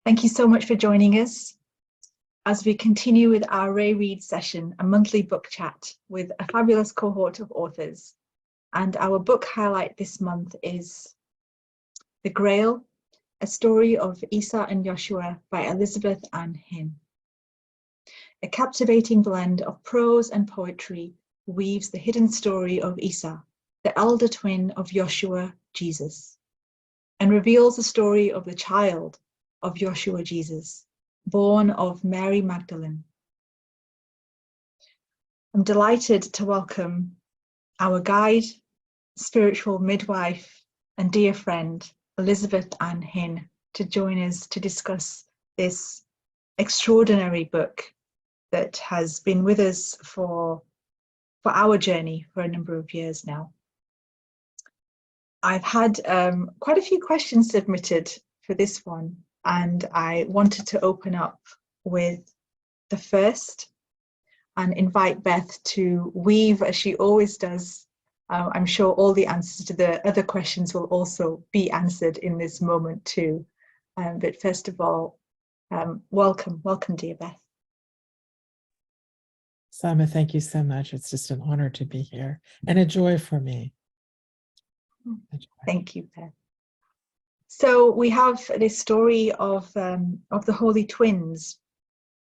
Thank you so much for joining us as we continue with our Ray Read session, a monthly book chat with a fabulous cohort of authors. And our book highlight this month is The Grail, a story of Issa and Joshua by Elizabeth Anne Hin. A captivating blend of prose and poetry weaves the hidden story of Issa, the elder twin of Yeshua Jesus, and reveals the story of the child of Yeshua Jesus, born of Mary Magdalene. I'm delighted to welcome our guide, spiritual midwife, and dear friend, Elizabeth Anne Hin, to join us to discuss this extraordinary book that has been with us for our journey for a number of years now. I've had quite a few questions submitted for this one, and I wanted to open up with the first and invite Beth to weave, as she always does. I'm sure all the answers to the other questions will also be answered in this moment too. But first of all, welcome, dear Beth. Sama, thank you so much. It's just an honor to be here and a joy for me. Thank you, Beth. So we have this story of the Holy Twins,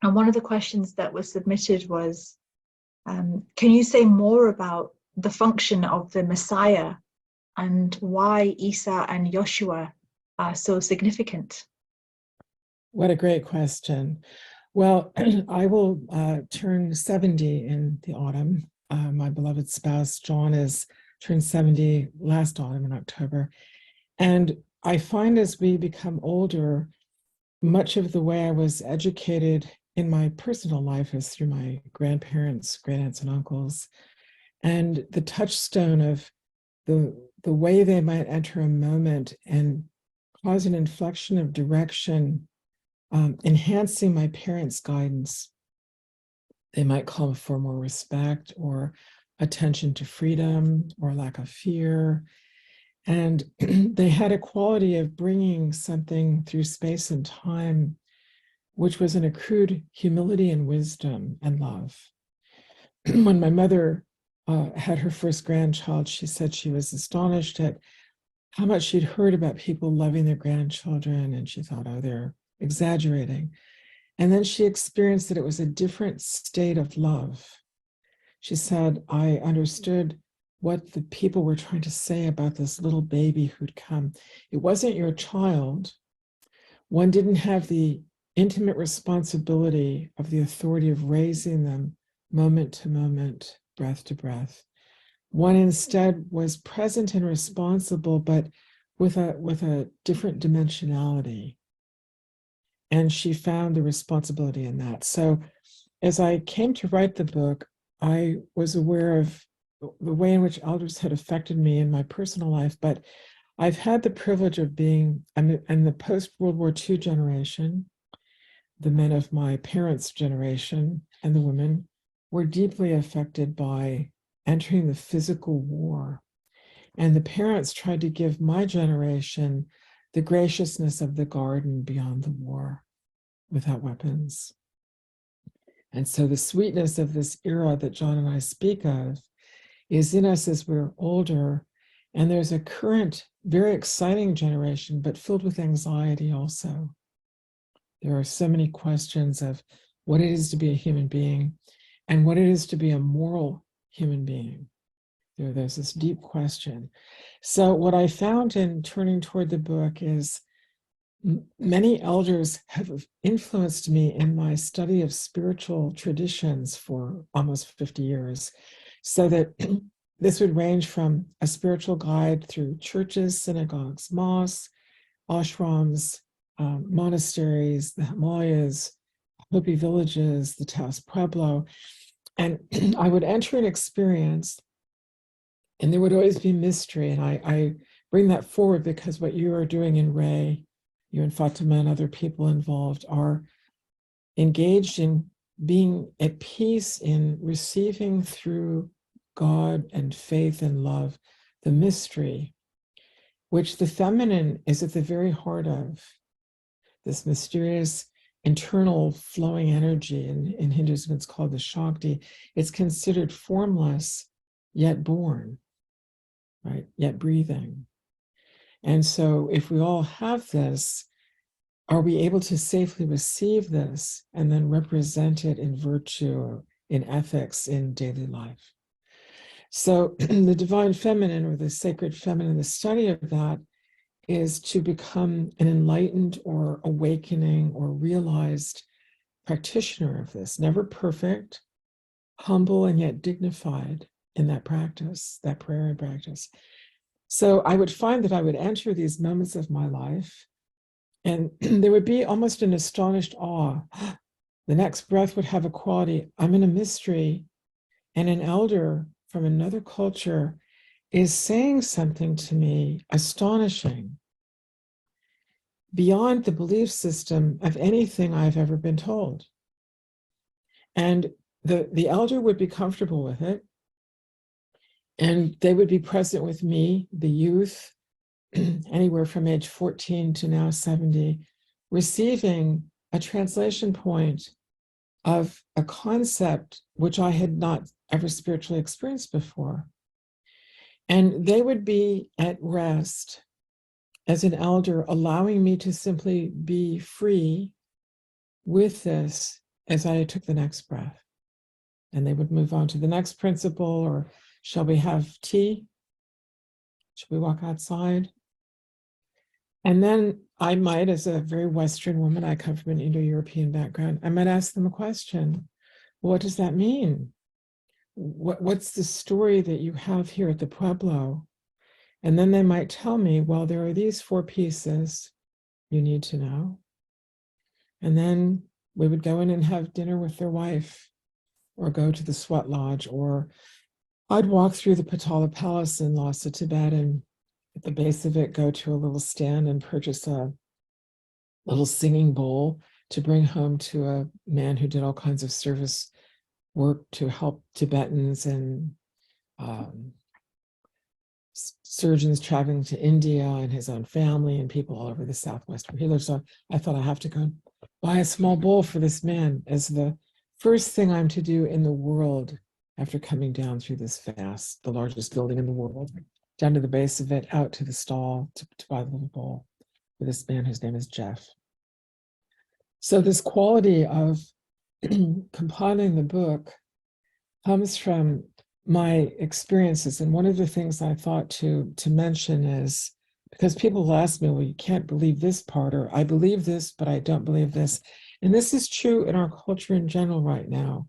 and one of the questions that was submitted was, can you say more about the function of the Messiah and why Issa and Joshua are so significant? What a great question. Well, I will turn 70 in the autumn. My beloved spouse, John, is turned 70 last autumn in October. And I find as we become older, much of the way I was educated in my personal life is through my grandparents, great aunts and uncles, and the touchstone of the way they might enter a moment and cause an inflection of direction, enhancing my parents' guidance. They might call for more respect or attention to freedom or lack of fear. And they had a quality of bringing something through space and time, which was an accrued humility and wisdom and love. When my mother had her first grandchild, she said she was astonished at how much she'd heard about people loving their grandchildren, and she thought, oh, they're exaggerating. And then she experienced that it was a different state of love. She said, I understood what the people were trying to say about this little baby who'd come. It wasn't your child. One didn't have the intimate responsibility of the authority of raising them moment to moment, breath to breath. One instead was present and responsible, but with a different dimensionality. And she found the responsibility in that. So as I came to write the book, I was aware of the way in which elders had affected me in my personal life, but I've had the privilege of being in the post-World War II generation. The men of my parents' generation and the women were deeply affected by entering the physical war. And the parents tried to give my generation the graciousness of the garden beyond the war, without weapons. And so the sweetness of this era that John and I speak of is in us as we're older, and there's a current, very exciting generation, but filled with anxiety also. There are so many questions of what it is to be a human being and what it is to be a moral human being. There's this deep question. So what I found in turning toward the book is many elders have influenced me in my study of spiritual traditions for almost 50 years, so that this would range from a spiritual guide through churches, synagogues, mosques, ashrams, monasteries, the Himalayas, Hopi villages, the Taos Pueblo. And I would enter an experience, and there would always be mystery. And I bring that forward because what you are doing in Ray, you and Fatima and other people involved, are engaged in being at peace in receiving through God and faith and love the mystery, which the feminine is at the very heart of. this mysterious internal flowing energy. In Hinduism, it's called the Shakti. It's considered formless, yet born, right? Yet breathing. And so if we all have this, are we able to safely receive this and then represent it in virtue, in ethics, in daily life? So the divine feminine, or the sacred feminine, the study of that is to become an enlightened or awakening or realized practitioner of this, never perfect, humble, and yet dignified in that practice, that prayer and practice. So I would find that I would enter these moments of my life, and there would be almost an astonished awe. The next breath would have a quality. I'm in a mystery, and an elder from another culture is saying something to me astonishing, beyond the belief system of anything I've ever been told. And the elder would be comfortable with it, and they would be present with me, the youth, anywhere from age 14 to now 70, receiving a translation point of a concept which I had not ever spiritually experienced before. And they would be at rest as an elder, allowing me to simply be free with this as I took the next breath. And they would move on to the next principle, or shall we have tea? Should we walk outside? And then I might, as a very Western woman, I come from an Indo-European background, I might ask them a question. What does that mean? What's the story that you have here at the Pueblo? And then they might tell me, well, there are these 4 pieces you need to know. And then we would go in and have dinner with their wife, or go to the sweat lodge, or I'd walk through the Patala Palace in Lhasa, Tibet, and at the base of it, go to a little stand and purchase a little singing bowl to bring home to a man who did all kinds of service work to help Tibetans and surgeons traveling to India, and his own family and people all over the Southwest where he lives. So I thought, I have to go buy a small bowl for this man as the first thing I'm to do in the world after coming down through this fast, the largest building in the world, down to the base of it, out to the stall to buy the little bowl for this man whose name is Jeff. So this quality of compiling the book comes from my experiences. And one of the things I thought to mention is, because people ask me, well, you can't believe this part, or I believe this, but I don't believe this. And this is true in our culture in general right now.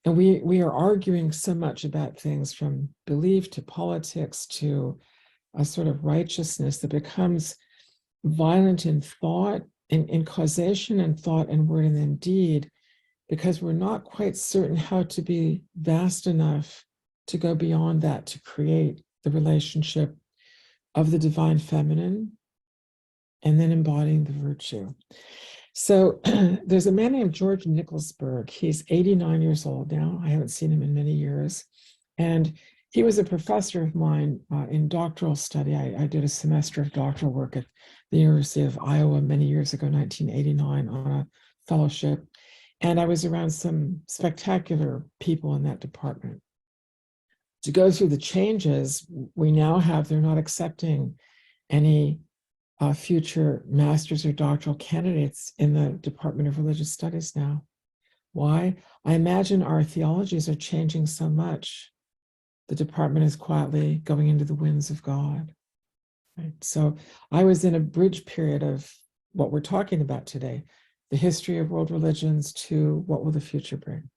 And we are arguing so much about things from belief to politics to a sort of righteousness that becomes violent in thought, in causation and thought and word and then deed, because we're not quite certain how to be vast enough to go beyond that, to create the relationship of the divine feminine and then embodying the virtue. So there's a man named George Nicholsburg. He's 89 years old now. I haven't seen him in many years. And he was a professor of mine in doctoral study. I did a semester of doctoral work at the University of Iowa many years ago, 1989, on a fellowship. And I was around some spectacular people in that department. To go through the changes we now have, they're not accepting any future master's or doctoral candidates in the Department of Religious Studies now. Why? I imagine our theologies are changing so much. The department is quietly going into the winds of God. Right? So I was in a bridge period of what we're talking about today, the history of world religions to what will the future bring.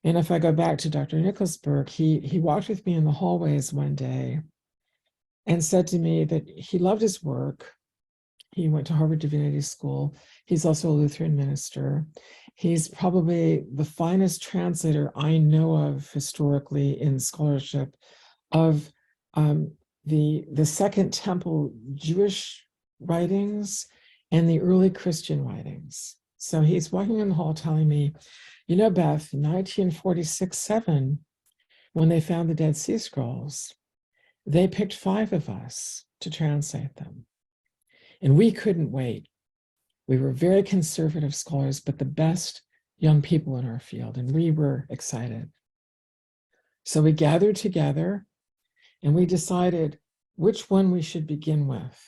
And if I go back to Dr. Nicholsburg, he walked with me in the hallways one day and said to me that he loved his work. He went to Harvard Divinity School. He's also a Lutheran minister. He's probably the finest translator I know of historically in scholarship of the Second Temple Jewish writings and the early Christian writings. So he's walking in the hall telling me, you know, Beth, 1946-7, when they found the Dead Sea Scrolls, they picked 5 of us to translate them. And we couldn't wait. We were very conservative scholars, but the best young people in our field, and we were excited. So we gathered together and we decided which one we should begin with.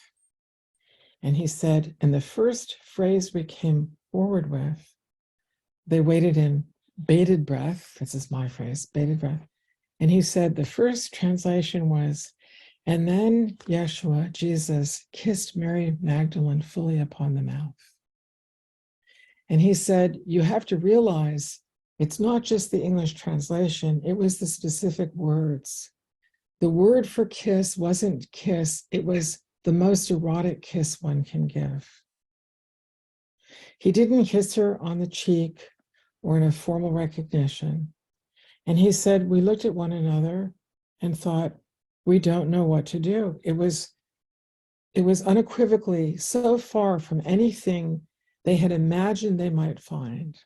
And he said, and the first phrase we came forward with, they waited in bated breath. This is my phrase, bated breath. And he said, the first translation was, and then Yeshua, Jesus, kissed Mary Magdalene fully upon the mouth. And he said, you have to realize it's not just the English translation, it was the specific words. The word for kiss wasn't kiss, it was the most erotic kiss one can give. He didn't kiss her on the cheek or in a formal recognition. And he said, we looked at one another and thought, we don't know what to do. It was unequivocally so far from anything they had imagined they might find.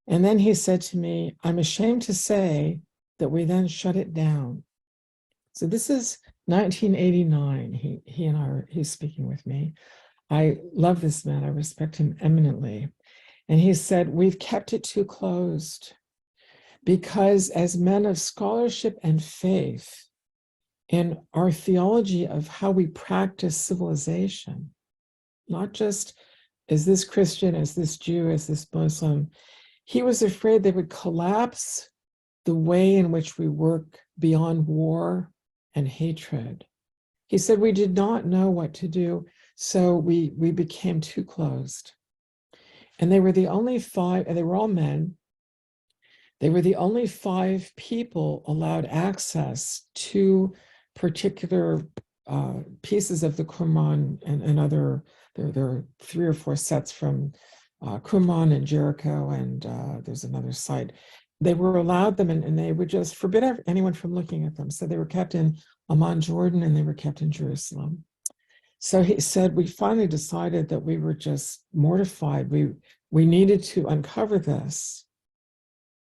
And then he said to me, I'm ashamed to say that we then shut it down. So this is 1989. He's speaking with me. I love this man. I respect him eminently. And he said, we've kept it too closed because as men of scholarship and faith in our theology of how we practice civilization, not just as this Christian, as this Jew, as this Muslim, he was afraid they would collapse the way in which we work beyond war and hatred. He said we did not know what to do, so we became too closed. And they were the only 5, and they were all men, they were the only 5 people allowed access to particular pieces of the Qumran and other, there are 3 or 4 sets from Qumran and Jericho, and there's another site. They were allowed them, and they would just forbid anyone from looking at them. So they were kept in Amman, Jordan, and they were kept in Jerusalem. So he said, we finally decided that we were just mortified. We needed to uncover this.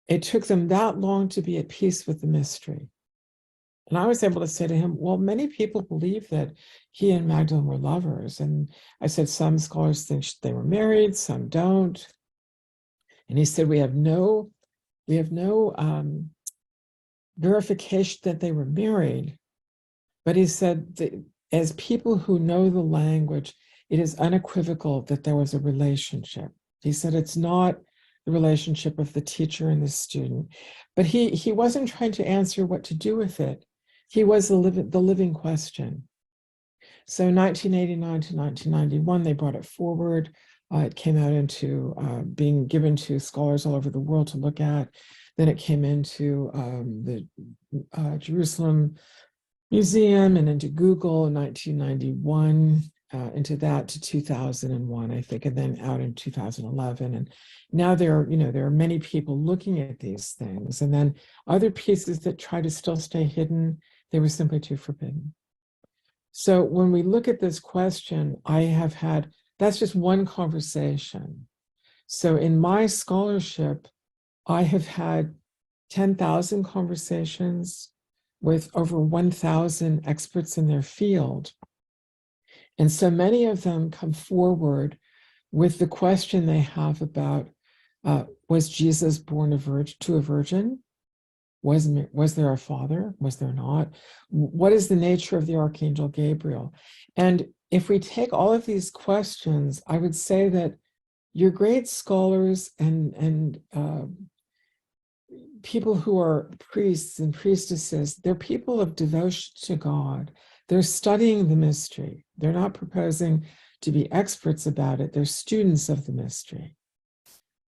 It took them that long to be at peace with the mystery. And I was able to say to him, well, many people believe that he and Magdalene were lovers. And I said, some scholars think they were married, some don't. And he said, we have no verification that they were married. But he said, that as people who know the language, it is unequivocal that there was a relationship. He said, it's not the relationship of the teacher and the student. But he wasn't trying to answer what to do with it. He was the living question. So 1989 to 1991, they brought it forward. It came out into being given to scholars all over the world to look at. Then it came into the Jerusalem Museum and into Google in 1991, into that to 2001, I think, and then out in 2011. And now there are many people looking at these things. And then other pieces that try to still stay hidden, they were simply too forbidden. So when we look at this question, that's just one conversation. So in my scholarship, I have had 10,000 conversations with over 1,000 experts in their field. And so many of them come forward with the question they have about, was Jesus born to a virgin? Was there a father? Was there not? What is the nature of the Archangel Gabriel? And if we take all of these questions, I would say that your great scholars and people who are priests and priestesses, they're people of devotion to God. They're studying the mystery. They're not proposing to be experts about it. They're students of the mystery.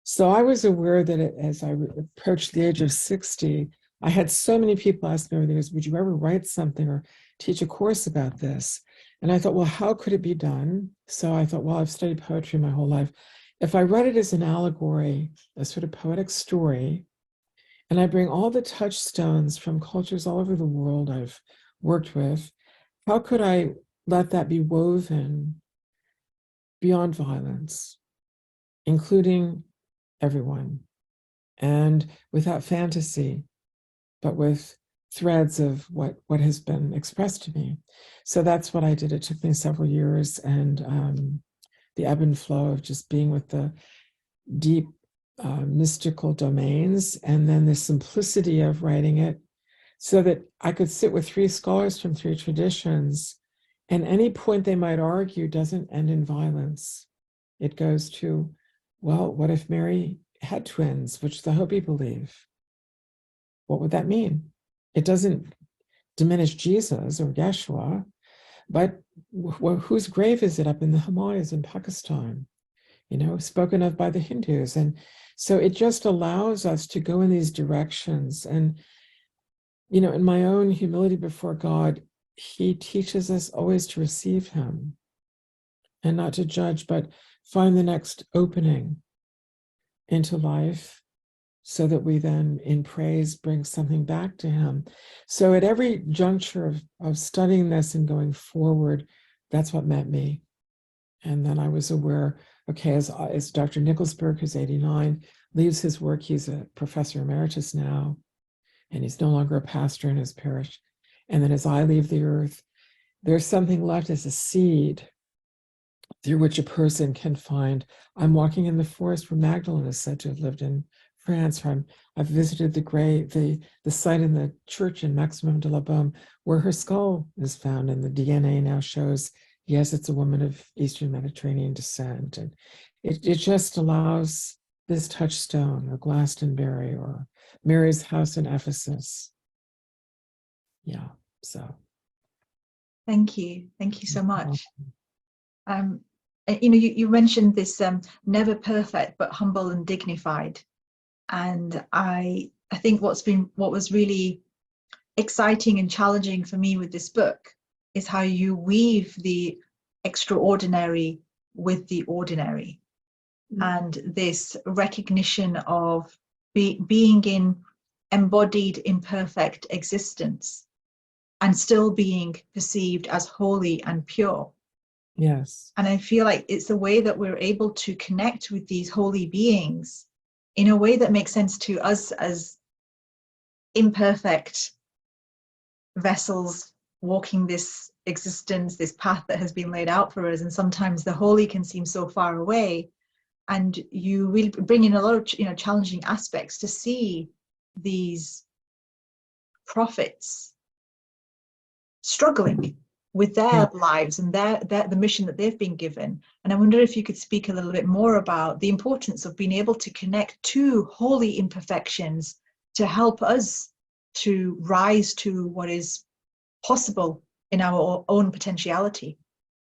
So I was aware that as I approached the age of 60, I had so many people ask me over the years, would you ever write something or teach a course about this? And I thought, well, how could it be done? So I thought, well, I've studied poetry my whole life. If I read it as an allegory, a sort of poetic story, and I bring all the touchstones from cultures all over the world I've worked with, how could I let that be woven beyond violence, including everyone, and without fantasy, but with threads of what has been expressed to me? So that's what I did. It took me several years, and the ebb and flow of just being with the deep mystical domains, and then the simplicity of writing it so that I could sit with three scholars from three traditions, and any point they might argue doesn't end in violence. It goes to, well, what if Mary had twins, which the Hopi believe? What would that mean? It doesn't diminish Jesus or Yeshua, but whose grave is it up in the Himalayas in Pakistan? Spoken of by the Hindus. And so it just allows us to go in these directions. And, in my own humility before God, he teaches us always to receive him and not to judge, but find the next opening into life so that we then in praise bring something back to him. So at every juncture of studying this and going forward, that's what met me. And then I was aware, okay, as Dr. Nicholsberg, who's 89, leaves his work, he's a professor emeritus now, and he's no longer a pastor in his parish. And then as I leave the earth, there's something left as a seed through which a person can find. I'm walking in the forest where Magdalene is said to have lived in France. I've visited the Grail, the site in the church in Maximum de la Baume where her skull is found, and the DNA now shows, yes, it's a woman of Eastern Mediterranean descent. And it just allows this touchstone, or Glastonbury, or Mary's house in Ephesus. Yeah, so. Thank you so much. You mentioned this never perfect but humble and dignified, and I think what was really exciting and challenging for me with this book is how you weave the extraordinary with the ordinary, and this recognition of being in embodied imperfect existence and still being perceived as holy and pure. Yes. And I feel like it's a way that we're able to connect with these holy beings in a way that makes sense to us as imperfect vessels walking this existence, this path that has been laid out for us. And sometimes the holy can seem so far away, and you really bring in a lot of challenging aspects to see these prophets struggling with their lives and the mission that they've been given. And I wonder if you could speak a little bit more about the importance of being able to connect to holy imperfections to help us to rise to what is possible in our own potentiality.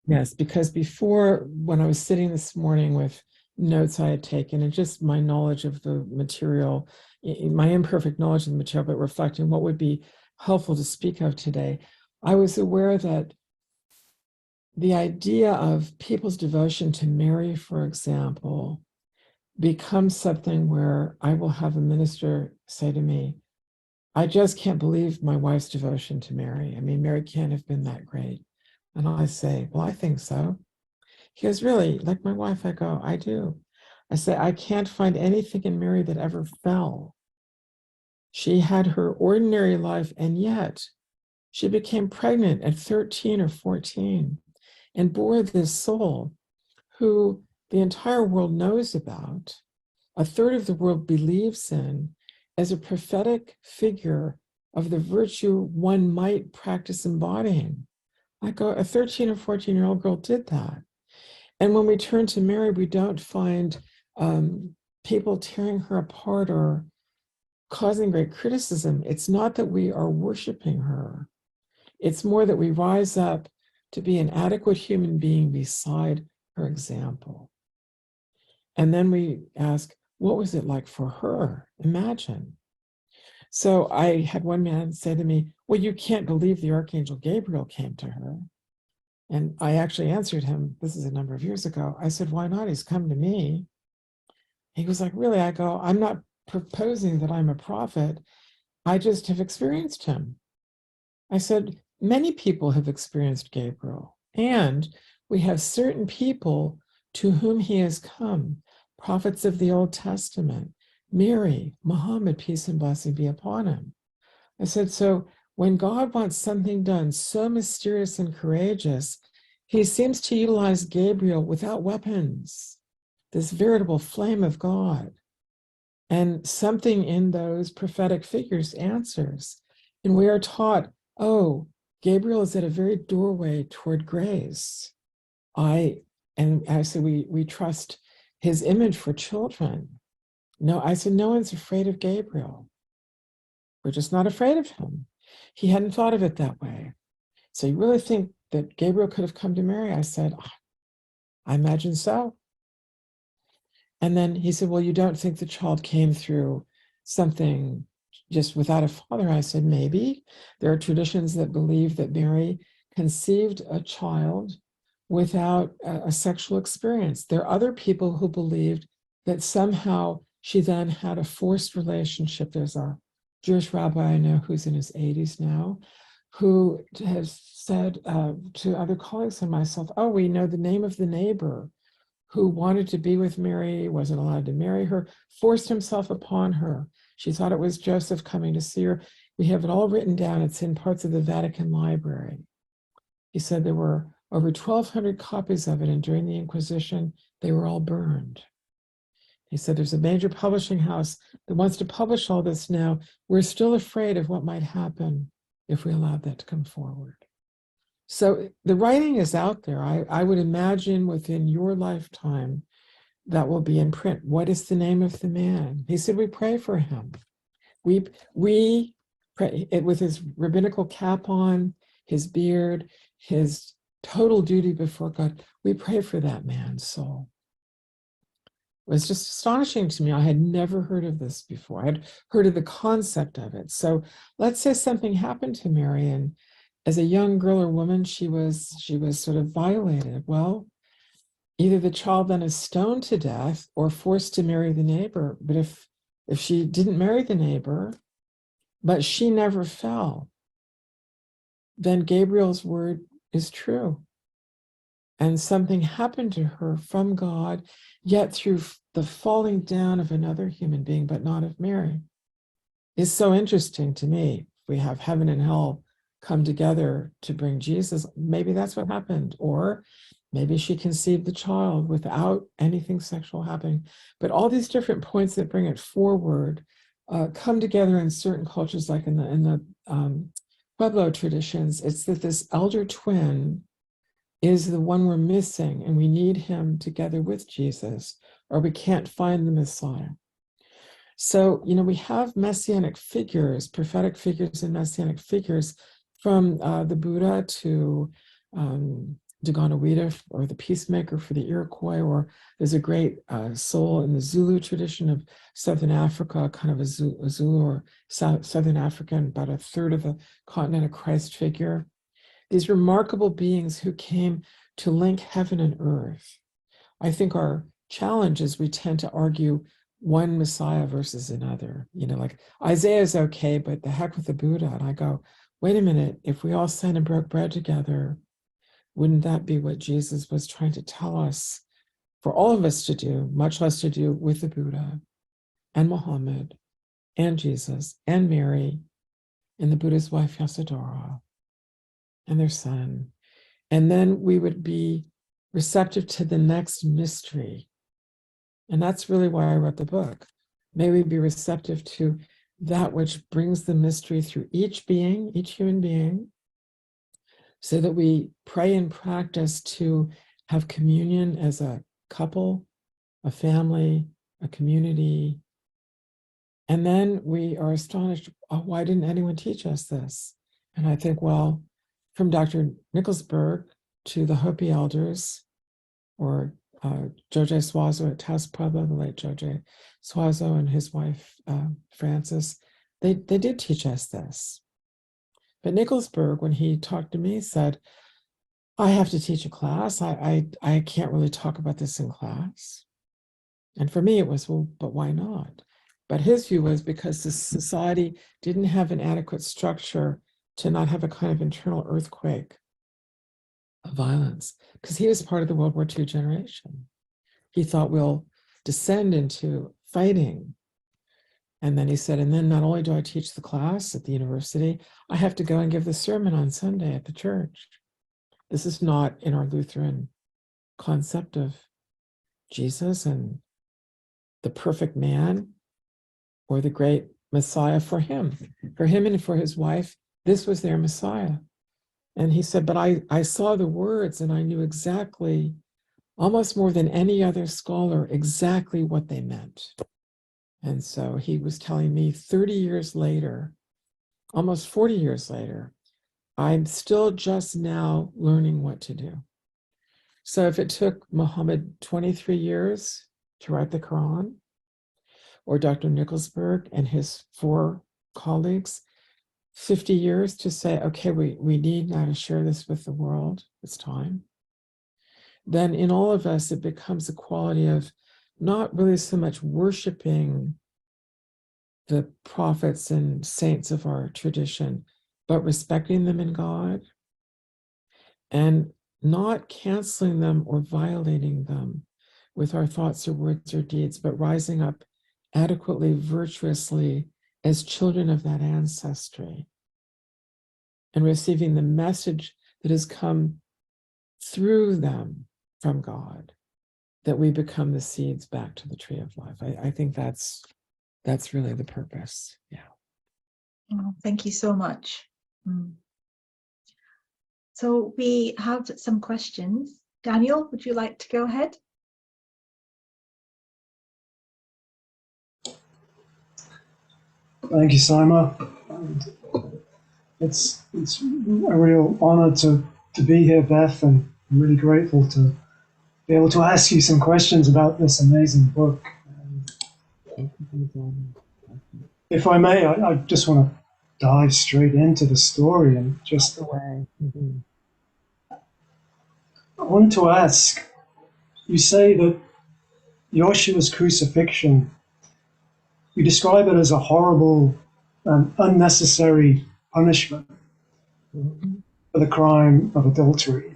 Yes, because before, when I was sitting this morning with notes I had taken and just my knowledge of the material, my imperfect knowledge of the material, but reflecting what would be helpful to speak of today, I was aware that the idea of people's devotion to Mary, for example, becomes something where I will have a minister say to me, I just can't believe my wife's devotion to Mary. I mean, Mary can't have been that great. And I say, well, I think so. He goes, really? Like my wife? I go, I do. I say, I can't find anything in Mary that ever fell. She had her ordinary life, and yet she became pregnant at 13 or 14 and bore this soul who the entire world knows about, a third of the world believes in, as a prophetic figure of the virtue one might practice embodying. I go, a 13 or 14-year-old girl did that. And when we turn to Mary, we don't find people tearing her apart or causing great criticism. It's not that we are worshiping her. It's more that we rise up to be an adequate human being beside her example. And then we ask, what was it like for her? Imagine. So I had one man say to me, well, you can't believe the Archangel Gabriel came to her. And I actually answered him, this is a number of years ago. I said, why not? He's come to me. He was like, really? I go, I'm not proposing that I'm a prophet. I just have experienced him. I said, many people have experienced Gabriel, and we have certain people to whom he has come, prophets of the Old Testament, Mary, Muhammad, peace and blessing be upon him. I said, so when God wants something done so mysterious and courageous, he seems to utilize Gabriel without weapons, this veritable flame of God. And something in those prophetic figures answers. And we are taught, oh, Gabriel is at a very doorway toward grace. I said, we trust his image for children. No, I said, no one's afraid of Gabriel. We're just not afraid of him. He hadn't thought of it that way. So you really think that Gabriel could have come to Mary? I said, I imagine so. And then he said, well, you don't think the child came through something just without a father? I said, maybe. There are traditions that believe that Mary conceived a child without a sexual experience. There are other people who believed that somehow she then had a forced relationship. There's a Jewish rabbi I know who's in his 80s now, who has said to other colleagues and myself, oh, we know the name of the neighbor who wanted to be with Mary, wasn't allowed to marry her, forced himself upon her. She thought it was Joseph coming to see her. We have it all written down. It's in parts of the Vatican Library. He said there were over 1,200 copies of it, and during the Inquisition, they were all burned. He said there's a major publishing house that wants to publish all this now. We're still afraid of what might happen if we allowed that to come forward. So the writing is out there. I would imagine within your lifetime that will be in print. What is the name of the man? He said, we pray for him. We pray it with his rabbinical cap on, his beard, his total duty before God. We pray for that man's soul. It was just astonishing to me. I had never heard of this before. I had heard of the concept of it. So let's say something happened to Mary, and as a young girl or woman, she was sort of violated. Well, either the child then is stoned to death or forced to marry the neighbor. But if she didn't marry the neighbor, but she never fell, then Gabriel's word is true. And something happened to her from God, yet through the falling down of another human being, but not of Mary. It's so interesting to me. We have heaven and hell come together to bring Jesus. Maybe that's what happened. Or maybe she conceived the child without anything sexual happening. But all these different points that bring it forward come together in certain cultures, like in the Pueblo traditions. It's that this elder twin is the one we're missing, and we need him together with Jesus, or we can't find the Messiah. So, we have messianic figures, prophetic figures and messianic figures, from the Buddha to Daganawida, or the peacemaker for the Iroquois, or there's a great soul in the Zulu tradition of Southern Africa, kind of a Zulu or Southern African, about a third of the continent, a Christ figure. These remarkable beings who came to link heaven and earth. I think our challenge is we tend to argue one Messiah versus another. Like Isaiah is okay, but the heck with the Buddha. And I go, wait a minute, if we all sat and broke bread together, wouldn't that be what Jesus was trying to tell us for all of us to do, much less to do with the Buddha and Muhammad and Jesus and Mary and the Buddha's wife, Yasodhara, and their son. And then we would be receptive to the next mystery. And that's really why I wrote the book. May we be receptive to that which brings the mystery through each being, each human being, so that we pray and practice to have communion as a couple, a family, a community. And then we are astonished, oh, why didn't anyone teach us this? And I think, well, from Dr. Nicholsburg to the Hopi elders, or Joje Swazo at Taos Pueblo, the late Joje Swazo and his wife, Frances, they did teach us this. But Nicholsburg, when he talked to me, said, I have to teach a class. I can't really talk about this in class. And for me, it was, well, but why not? But his view was because the society didn't have an adequate structure to not have a kind of internal earthquake of violence, because he was part of the World War II generation. He thought we'll descend into fighting. And then he said, and then not only do I teach the class at the university, I have to go and give the sermon on Sunday at the church. This is not in our Lutheran concept of Jesus and the perfect man or the great Messiah for him. For him and for his wife, this was their Messiah. And he said, but I saw the words and I knew exactly, almost more than any other scholar, exactly what they meant. And so he was telling me 30 years later, almost 40 years later, I'm still just now learning what to do. So if it took Muhammad 23 years to write the Quran, or Dr. Nicholsberg and his 4 colleagues 50 years to say, okay, we need now to share this with the world, it's time, then in all of us, it becomes a quality of not really so much worshiping the prophets and saints of our tradition, but respecting them in God and not canceling them or violating them with our thoughts or words or deeds, but rising up adequately, virtuously as children of that ancestry and receiving the message that has come through them from God, that we become the seeds back to the tree of life. I think that's really the purpose. Yeah. Oh, thank you so much. So we have some questions. Daniel, would you like to go ahead? Thank you, Sima. And it's a real honor to be here, Beth, and I'm really grateful to be able to ask you some questions about this amazing book. If I may, I just want to dive straight into the story and just the way. I wanted to ask, you say that Yeshua's crucifixion, you describe it as a horrible and unnecessary punishment for the crime of adultery.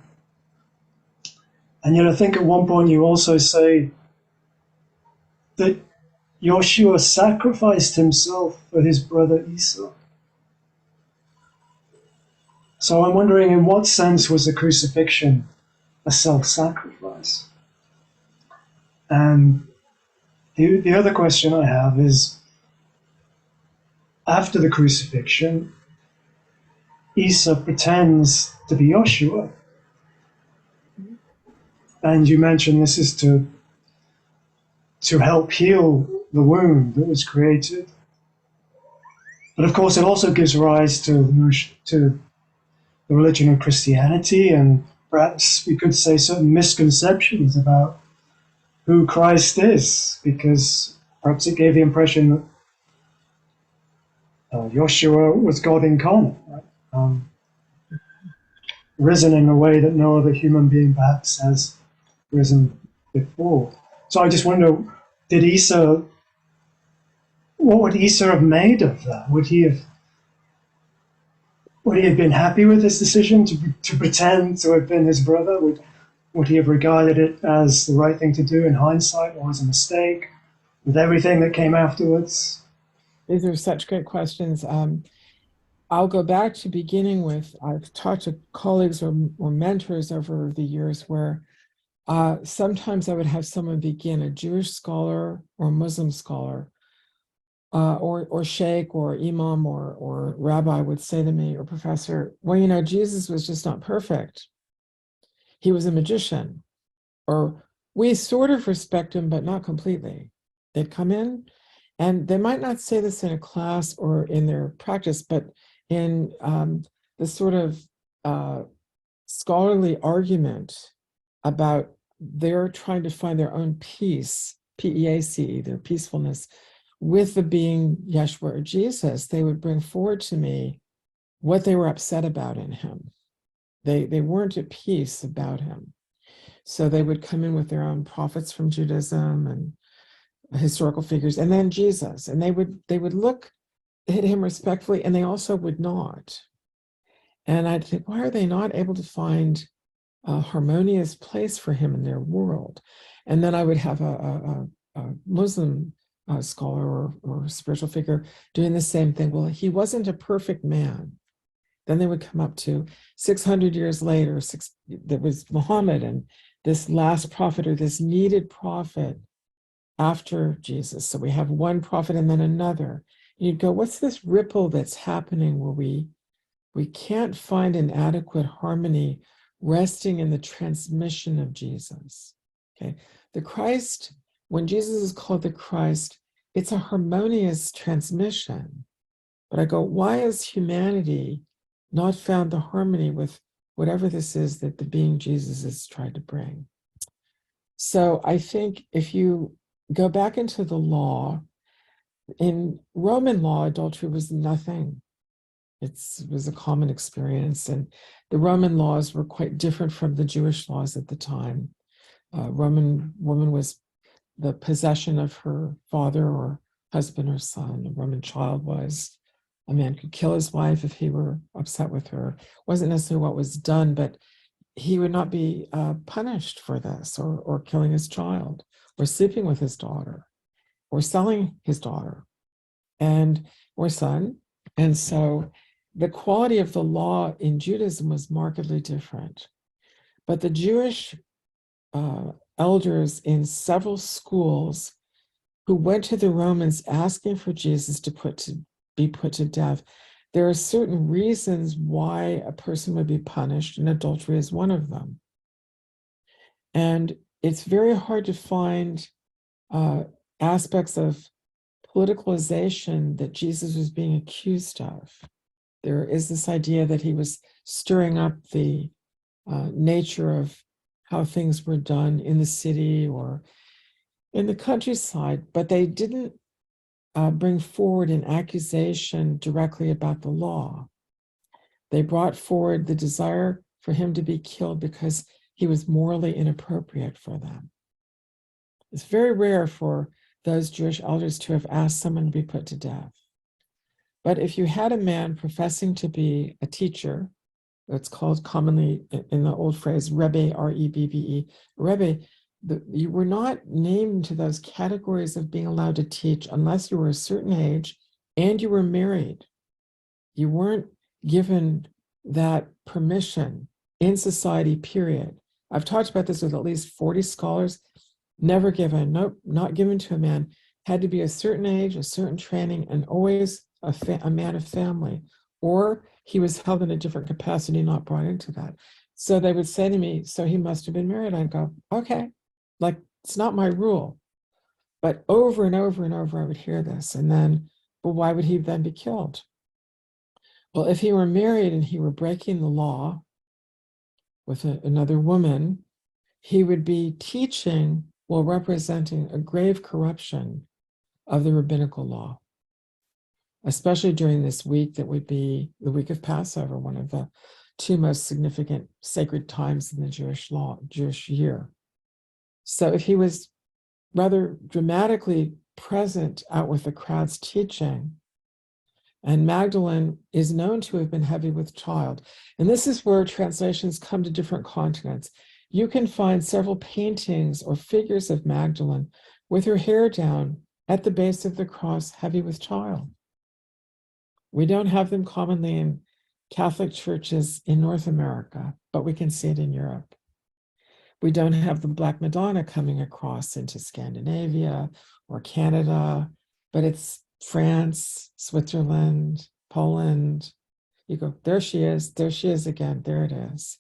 And yet I think at one point you also say that Yeshua sacrificed himself for his brother Issa. So I'm wondering, in what sense was the crucifixion a self-sacrifice? And the other question I have is, after the crucifixion, Issa pretends to be Yeshua. And you mentioned this is to help heal the wound that was created. But of course, it also gives rise to the religion of Christianity, and perhaps we could say certain misconceptions about who Christ is, because perhaps it gave the impression that Yeshua was God incarnate, right? Risen in a way that no other human being perhaps has risen before. So I just wonder, what would Issa have made of that? Would he have been happy with his decision to pretend to have been his brother? Would he have regarded it as the right thing to do in hindsight, or as a mistake, with everything that came afterwards? These are such great questions. I'll go back to beginning with, I've talked to colleagues or mentors over the years where sometimes I would have someone begin, a Jewish scholar or Muslim scholar, or sheikh or imam or rabbi would say to me, or professor, well, Jesus was just not perfect. He was a magician. Or we sort of respect him, but not completely. They'd come in, and they might not say this in a class or in their practice, but in the sort of scholarly argument about they're trying to find their own peace, P-E-A-C, their peacefulness, with the being Yeshua or Jesus, they would bring forward to me what they were upset about in him. They weren't at peace about him. So they would come in with their own prophets from Judaism and historical figures, and then Jesus, and they would look at him respectfully, and they also would not. And I'd think, why are they not able to find a harmonious place for him in their world? And then I would have a Muslim scholar or spiritual figure doing the same thing. Well, he wasn't a perfect man. Then they would come up to 600 years later, there was Muhammad, and this last prophet, or this needed prophet after Jesus. So we have one prophet and then another. And you'd go, what's this ripple that's happening where we can't find an adequate harmony resting in the transmission of Jesus? Okay, the Christ, when Jesus is called the Christ, it's a harmonious transmission. But I go, why has humanity not found the harmony with whatever this is that the being Jesus has tried to bring? So I think if you go back into the law, in Roman law, adultery was nothing. It was a common experience, and the Roman laws were quite different from the Jewish laws at the time. Roman woman was the possession of her father or husband or son. A Roman child was, a man could kill his wife if he were upset with her. It wasn't necessarily what was done, but he would not be punished for this, or killing his child, or sleeping with his daughter, or selling his daughter or son. And so the quality of the law in Judaism was markedly different. But the Jewish elders in several schools who went to the Romans asking for Jesus to be put to death, there are certain reasons why a person would be punished, and adultery is one of them. And it's very hard to find aspects of politicalization that Jesus was being accused of. There is this idea that he was stirring up the nature of how things were done in the city or in the countryside, but they didn't bring forward an accusation directly about the law. They brought forward the desire for him to be killed because he was morally inappropriate for them. It's very rare for those Jewish elders to have asked someone to be put to death. But if you had a man professing to be a teacher, it's called commonly in the old phrase, Rebbe, R-E-B-B-E, Rebbe, you were not named to those categories of being allowed to teach unless you were a certain age and you were married. You weren't given that permission in society, period. I've talked about this with at least 40 scholars. Never given, nope, not given to a man. Had to be a certain age, a certain training, and always a man of family. Or he was held in a different capacity, not brought into that. So they would say to me, so he must have been married. I'd go, okay, like it's not my rule. But over and over and over, I would hear this. And then, well, why would he then be killed? Well, if he were married and he were breaking the law with another woman, he would be teaching while representing a grave corruption of the rabbinical law, especially during this week that would be the week of Passover, one of the two most significant sacred times in the Jewish year. So if he was rather dramatically present out with the crowds teaching, and Magdalene is known to have been heavy with child. And this is where translations come to different continents. You can find several paintings or figures of Magdalene with her hair down at the base of the cross, heavy with child. We don't have them commonly in Catholic churches in North America, but we can see it in Europe. We don't have the Black Madonna coming across into Scandinavia or Canada, but it's France, Switzerland, Poland. You go, there she is again, there it is.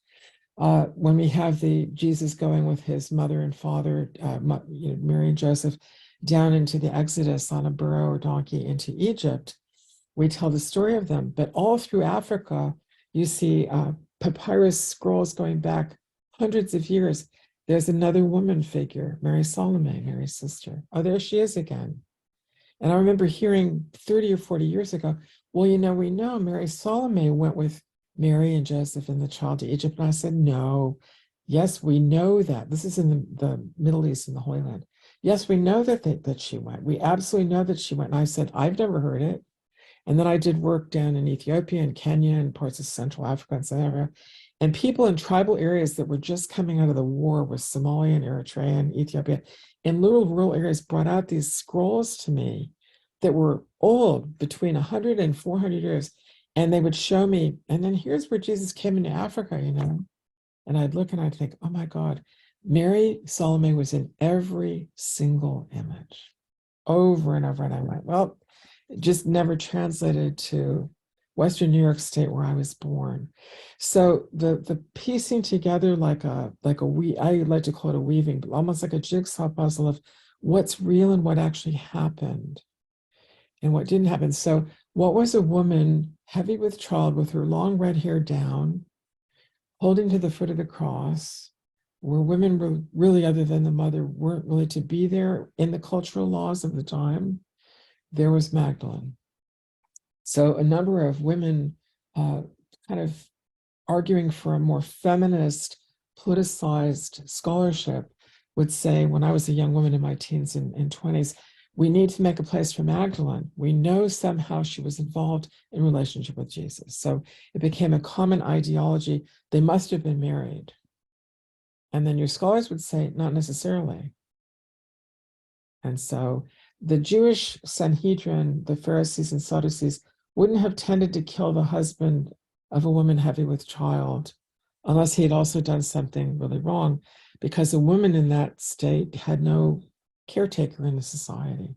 When we have the Jesus going with his mother and father, Mary and Joseph, down into the Exodus on a burro or donkey into Egypt, we tell the story of them. But all through Africa, you see papyrus scrolls going back hundreds of years. There's another woman figure, Mary Salome, Mary's sister. Oh, there she is again. And I remember hearing 30 or 40 years ago, well, we know Mary Salome went with Mary and Joseph and the child to Egypt. And I said, no, yes, we know that. This is in the Middle East, in the Holy Land. Yes, we know that she went. We absolutely know that she went. And I said, I've never heard it. And then I did work down in Ethiopia and Kenya and parts of Central Africa and South Africa. And people in tribal areas that were just coming out of the war with Somalia and Eritrea and Ethiopia, in little rural areas, brought out these scrolls to me that were old, between 100 and 400 years. And they would show me, and then here's where Jesus came into Africa, and I'd look and I'd think, oh my God, Mary Salome was in every single image over and over. And I went, well, it just never translated to Western New York State where I was born. So the piecing together I like to call it a weaving, but almost like a jigsaw puzzle of what's real and what actually happened and what didn't happen. So what was a woman heavy with child with her long red hair down, holding to the foot of the cross, where women were really, other than the mother, weren't really to be there in the cultural laws of the time? There was Magdalene. So a number of women kind of arguing for a more feminist, politicized scholarship would say, when I was a young woman in my teens and 20s, we need to make a place for Magdalene. We know somehow she was involved in relationship with Jesus. So it became a common ideology. They must have been married. And then your scholars would say, not necessarily. And so the Jewish Sanhedrin, the Pharisees and Sadducees, wouldn't have tended to kill the husband of a woman heavy with child unless he had also done something really wrong, because a woman in that state had no caretaker in the society.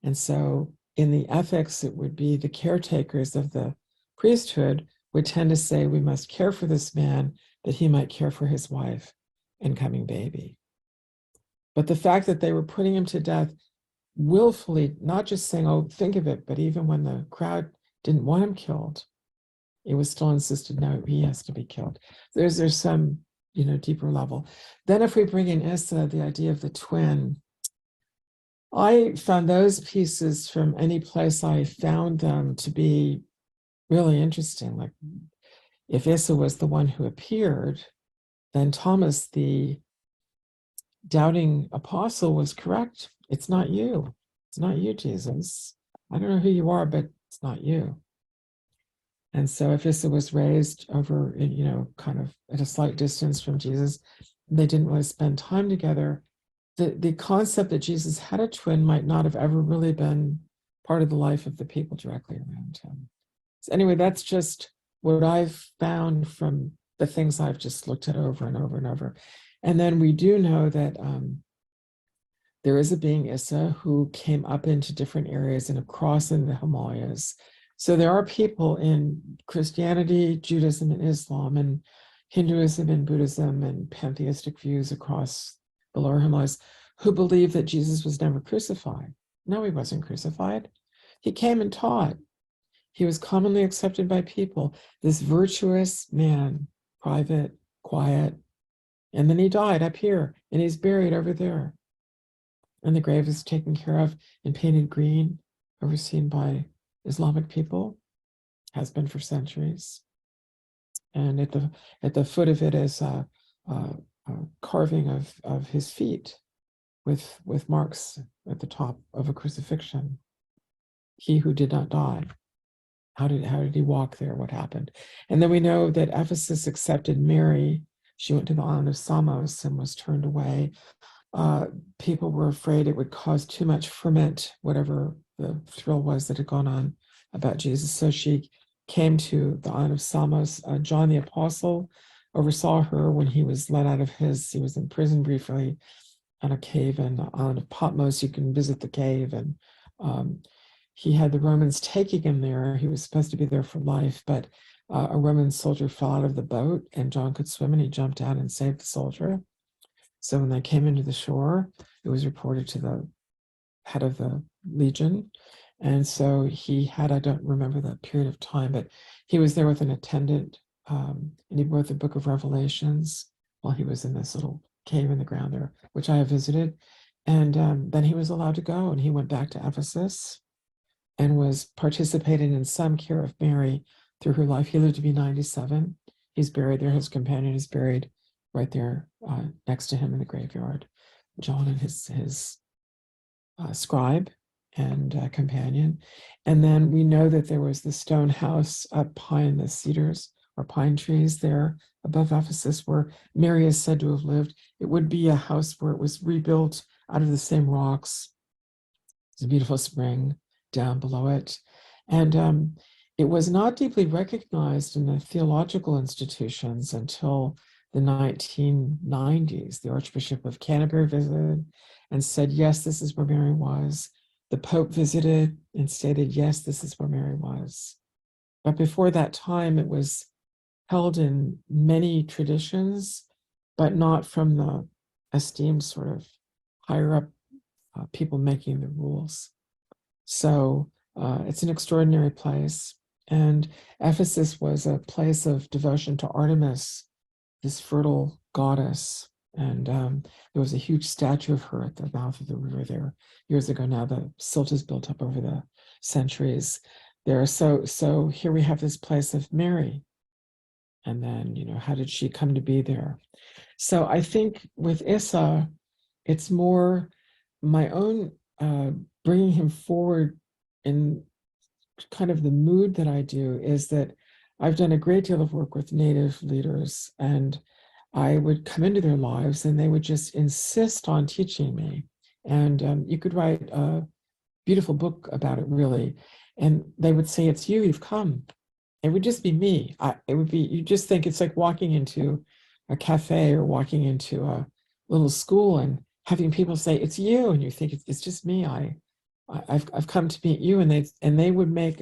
And so in the ethics, it would be the caretakers of the priesthood would tend to say, we must care for this man that he might care for his wife and coming baby. But the fact that they were putting him to death willfully, not just saying, oh, think of it, but even when the crowd didn't want him killed, it was still insisted, no, he has to be killed. There's some, deeper level. Then if we bring in Issa, the idea of the twin, I found those pieces from any place I found them to be really interesting. Like if Issa was the one who appeared, then Thomas, the doubting apostle, was correct. It's not you. It's not you, Jesus. I don't know who you are, but it's not you. And so if Issa was raised over, kind of at a slight distance from Jesus, they didn't really spend time together, the concept that Jesus had a twin might not have ever really been part of the life of the people directly around him. So anyway, that's just what I've found from the things I've just looked at over and over and over. And then we do know that there is a being, Issa, who came up into different areas and across in the Himalayas. So there are people in Christianity, Judaism, and Islam, and Hinduism and Buddhism and pantheistic views across the lower Himalayas who believe that Jesus was never crucified. No, he wasn't crucified. He came and taught. He was commonly accepted by people. This virtuous man, private, quiet, and then he died up here, and he's buried over there. And the grave is taken care of and painted green, overseen by Islamic people, has been for centuries. And at the foot of it is a carving of his feet with marks at the top of a crucifixion. He who did not die. How did he walk there? What happened? And then we know that Ephesus accepted Mary. She went to the island of Samos and was turned away. People were afraid it would cause too much ferment, whatever the thrill was that had gone on about Jesus. So she came to the island of Samos. John the Apostle oversaw her when he was let out of he was in prison briefly on a cave in the island of Patmos. You can visit the cave, and he had the Romans taking him there. He was supposed to be there for life, but a Roman soldier fell out of the boat, and John could swim, and he jumped out and saved the soldier. So when they came into the shore, it was reported to the head of the legion. And so he had, I don't remember that period of time, but he was there with an attendant, and he wrote the book of Revelations while he was in this little cave in the ground there, which I have visited. And then he was allowed to go, and he went back to Ephesus and was participating in some care of Mary through her life. He lived to be 97. He's buried there. His companion is buried right there next to him in the graveyard. John and his scribe and companion. And then we know that there was the stone house up high in the cedars or pine trees there above Ephesus where Mary is said to have lived. It would be a house where it was rebuilt out of the same rocks. There's a beautiful spring down below it. And it was not deeply recognized in the theological institutions until the 1990s. The Archbishop of Canterbury visited and said, yes, this is where Mary was. The Pope visited and stated, yes, this is where Mary was. But before that time, it was held in many traditions, but not from the esteemed sort of higher up people making the rules. So it's an extraordinary place. And Ephesus was a place of devotion to Artemis, this fertile goddess. And there was a huge statue of her at the mouth of the river there years ago now. The silt is built up over the centuries there. So here we have this place of Mary. And then, how did she come to be there? So I think with Issa, it's more my own bringing him forward in kind of the mood that I do is that I've done a great deal of work with Native leaders, and I would come into their lives and they would just insist on teaching me. And you could write a beautiful book about it, really. And they would say, it's you, you've come. It would just be me. It would be, you just think it's like walking into a cafe or walking into a little school and having people say, it's you. And you think it's just me. I've come to meet you. And they would make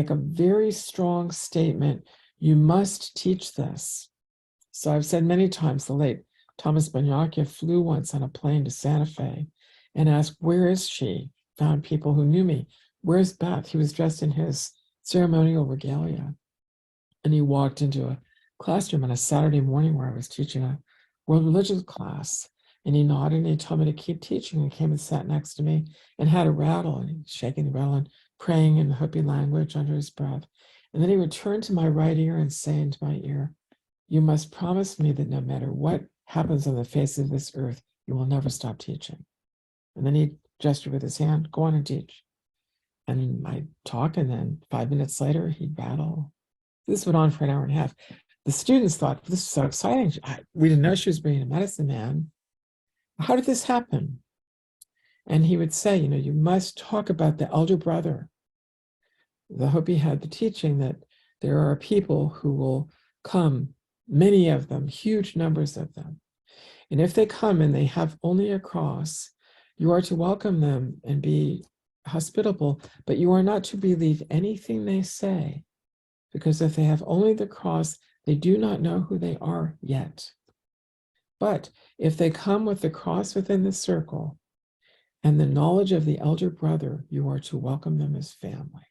a very strong statement. You must teach this. So I've said many times, the late Thomas Banyakya flew once on a plane to Santa Fe and asked, where is she? Found people who knew me. Where's Beth? He was dressed in his ceremonial regalia. And he walked into a classroom on a Saturday morning where I was teaching a world religions class. And he nodded and he told me to keep teaching and came and sat next to me and had a rattle and he was shaking the rattle and praying in the Hopi language under his breath. And then he would turn to my right ear and say into my ear, you must promise me that no matter what happens on the face of this earth, you will never stop teaching. And then he'd gesture with his hand, go on and teach. And I'd talk, and then 5 minutes later, he'd rattle. This went on for an hour and a half. The students thought, this is so exciting. We didn't know she was bringing a medicine man. How did this happen? And he would say, you must talk about the elder brother. The Hopi had the teaching that there are people who will come, many of them, huge numbers of them. And if they come and they have only a cross, you are to welcome them and be hospitable, but you are not to believe anything they say, because if they have only the cross, they do not know who they are yet. But if they come with the cross within the circle and the knowledge of the elder brother, you are to welcome them as family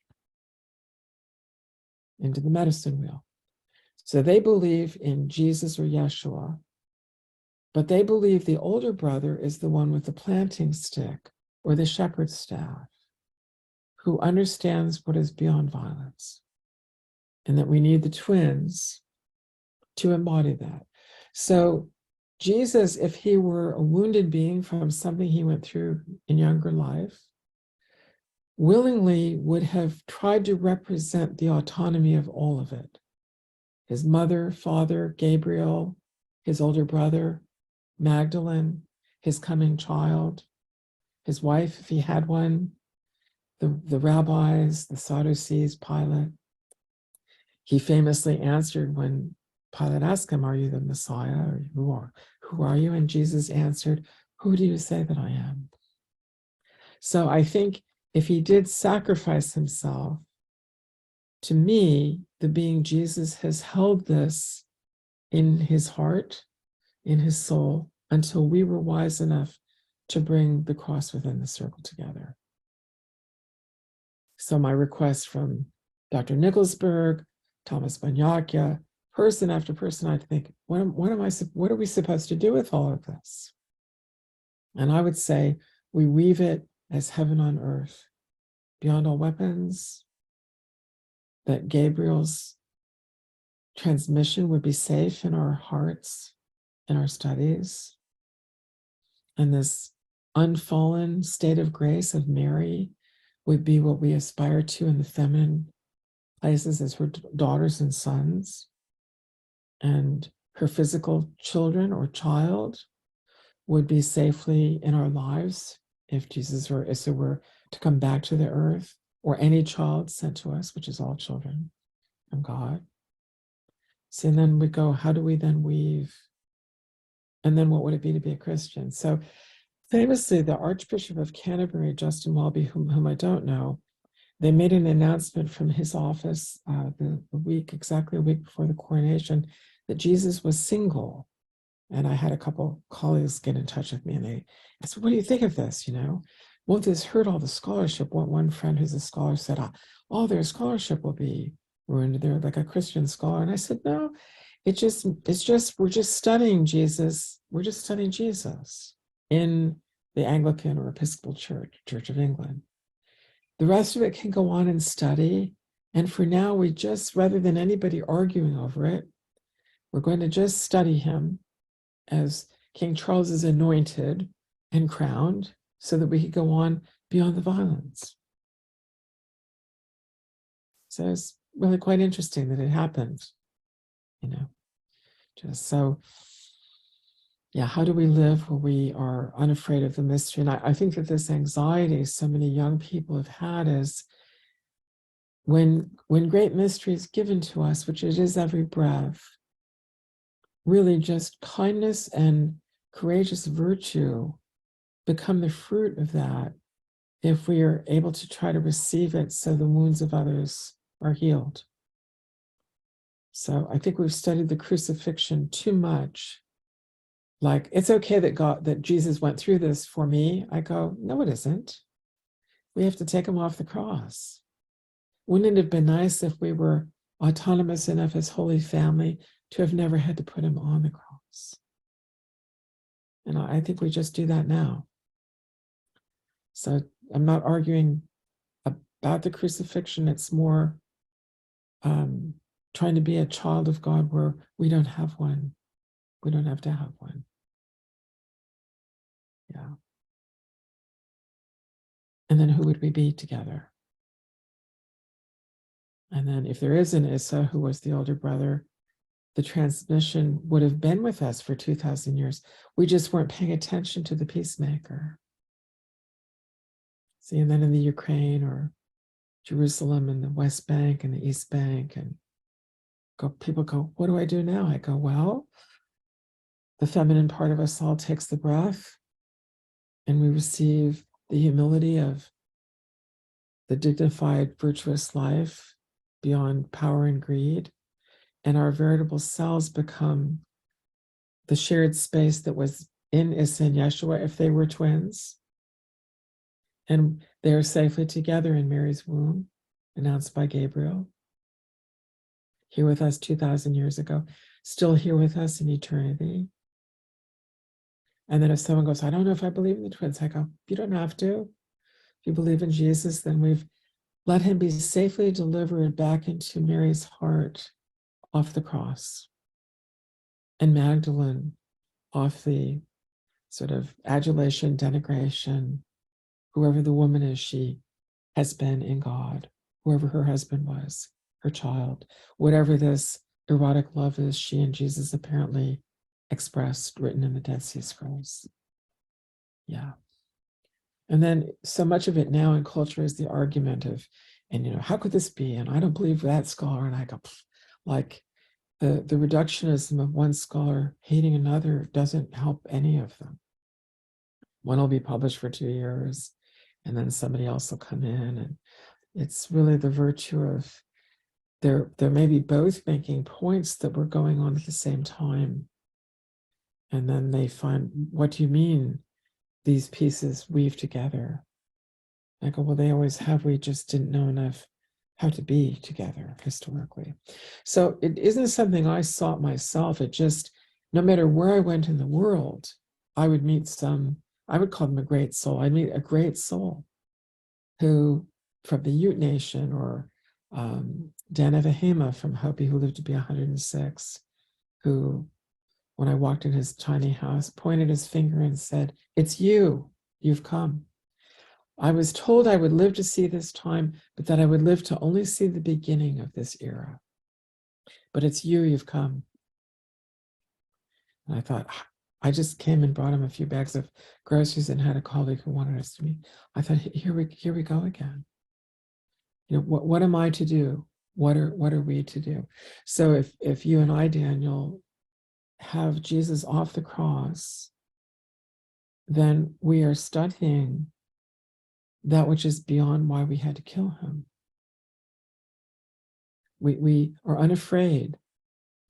into the medicine wheel. So they believe in Jesus or Yeshua, but they believe the older brother is the one with the planting stick or the shepherd's staff, who understands what is beyond violence, and that we need the twins to embody that. So Jesus, if he were a wounded being from something he went through in younger life, willingly would have tried to represent the autonomy of all of it. His mother, father, Gabriel, his older brother, Magdalene, his coming child, his wife, if he had one, the rabbis, the Sadducees, Pilate. He famously answered when Pilate asked him, are you the Messiah? Or who are you? And Jesus answered, who do you say that I am? So I think if he did sacrifice himself, to me, the being Jesus has held this in his heart, in his soul, until we were wise enough to bring the cross within the circle together. So my request from Dr. Nickelsburg, Thomas Banyakya, person after person, I think, what are we supposed to do with all of this? And I would say we weave it as heaven on earth, beyond all weapons, that Gabriel's transmission would be safe in our hearts, in our studies, and this unfallen state of grace of Mary would be what we aspire to in the feminine places as her daughters and sons, and her physical children or child would be safely in our lives if Jesus or Issa were to come back to the earth. or any child sent to us, which is all children from God. See, and then we go, how do we then weave? And then what would it be to be a Christian? So famously, the Archbishop of Canterbury, Justin Welby, whom I don't know, they made an announcement from his office exactly a week before the coronation, that Jesus was single. And I had a couple colleagues get in touch with me, and I said, what do you think of this? Won't this hurt all the scholarship? One friend who's a scholar said, all their scholarship will be ruined. They're like a Christian scholar. And I said, no, we're just studying Jesus. We're just studying Jesus in the Anglican or Episcopal Church of England. The rest of it can go on and study. And for now, we just, rather than anybody arguing over it, we're going to just study him as King Charles is anointed and crowned, so that we could go on beyond the violence. So it's really quite interesting that it happened, just so, yeah, how do we live where we are unafraid of the mystery? And I think that this anxiety so many young people have had is when great mystery is given to us, which it is every breath, really just kindness and courageous virtue become the fruit of that if we are able to try to receive it so the wounds of others are healed. So I think we've studied the crucifixion too much. Like, it's okay that Jesus went through this for me. I go, no, it isn't. We have to take him off the cross. Wouldn't it have been nice if we were autonomous enough as Holy Family to have never had to put him on the cross? And I think we just do that now. So I'm not arguing about the crucifixion. It's more trying to be a child of God where we don't have one. We don't have to have one. Yeah. And then who would we be together? And then if there is an Issa who was the older brother, the transmission would have been with us for 2,000 years. We just weren't paying attention to the peacemaker. See, and then in the Ukraine or Jerusalem and the West Bank and the East Bank, and people go, what do I do now? I go, well, the feminine part of us all takes the breath, and we receive the humility of the dignified, virtuous life beyond power and greed. And our veritable selves become the shared space that was in Issa and Yeshua if they were twins. And they are safely together in Mary's womb, announced by Gabriel. Here with us 2,000 years ago, still here with us in eternity. And then if someone goes, I don't know if I believe in the twins, I go, you don't have to. If you believe in Jesus, then we've let him be safely delivered back into Mary's heart off the cross. And Magdalene off the sort of adulation, denigration, whoever the woman is, she has been in God, whoever her husband was, her child, whatever this erotic love is she and Jesus apparently expressed, written in the Dead Sea Scrolls. Yeah. And then so much of it now in culture is the argument of, and how could this be? And I don't believe that scholar. And I go, like, the reductionism of one scholar hating another doesn't help any of them. One will be published for 2 years, and then somebody else will come in. And it's really the virtue of they're maybe both making points that were going on at the same time. And then they find, what do you mean these pieces weave together? I go, well, they always have. We just didn't know enough how to be together historically. So it isn't something I sought myself. It just, no matter where I went in the world, I would meet I would call them a great soul. I'd meet a great soul who, from the Ute Nation, or Dan Evahema from Hopi, who lived to be 106, who, when I walked in his tiny house, pointed his finger and said, it's you, you've come. I was told I would live to see this time, but that I would live to only see the beginning of this era. But it's you, you've come. And I thought, I just came and brought him a few bags of groceries and had a colleague who wanted us to meet. I thought, here we go again. what am I to do? What are we to do? So if you and I, Daniel, have Jesus off the cross, then we are studying that which is beyond why we had to kill him. We are unafraid